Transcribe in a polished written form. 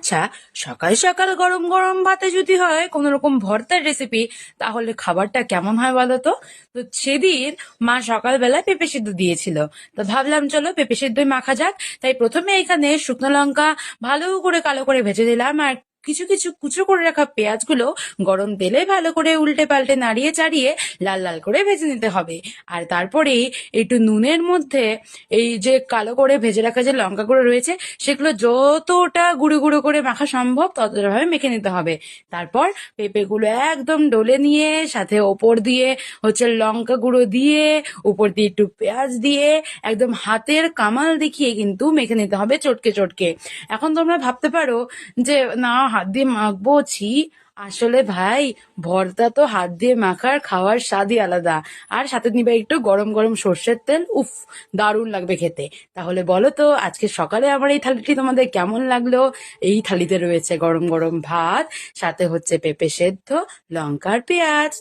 আচ্ছা, সকাল সকাল গরম গরম ভাতে যদি হয় কোনো রকম ভর্তার রেসিপি, তাহলে খাবারটা কেমন হয় বলো তো? তো সেদিন মা সকালবেলা পেঁপে সিদ্ধ দিয়েছিল। তো ভাবলাম চলো পেঁপে সিদ্ধই মাখা যাক। তাই প্রথমে এখানে শুকনো লঙ্কা ভালো করে কালো করে ভেজে দিলাম, আর কিছু কিছু কুচো করে রাখা পেঁয়াজগুলো গরম তেলে ভালো করে উল্টে পাল্টে নাড়িয়ে চাড়িয়ে লাল লাল করে ভেজে নিতে হবে। আর তারপরেই একটু নুনের মধ্যে এই যে কালো করে ভেজে রাখা যে লঙ্কাগুলো রয়েছে, সেগুলো যতটা গুঁড়ো গুঁড়ো করে মাখা সম্ভব ততটা ভাবে মেখে নিতে হবে। তারপর পেঁপেগুলো একদম ডলে নিয়ে সাথে ওপর দিয়ে লঙ্কা গুঁড়ো দিয়ে, উপর দিয়ে একটু পেঁয়াজ দিয়ে একদম হাতের কামাল দেখিয়ে কিন্তু মেখে নিতে হবে চটকে চটকে। এখন তোমরা ভাবতে পারো যে না, হাত দিয়ে মাখবো, ছি। আসলে ভাই, ভর্তা তো হাত দিয়ে মাখার খাওয়ার স্বাদই আলাদা। আর সাথে নিবে একটু গরম গরম সর্ষের তেল, উফ, দারুণ লাগবে খেতে। তাহলে বলো তো আজকে সকালে আমার এই থালিটি তোমাদের কেমন লাগলো? এই থালিতে রয়েছে গরম গরম ভাত, সাথে পেঁপে সেদ্ধ, লঙ্কার পেঁয়াজ।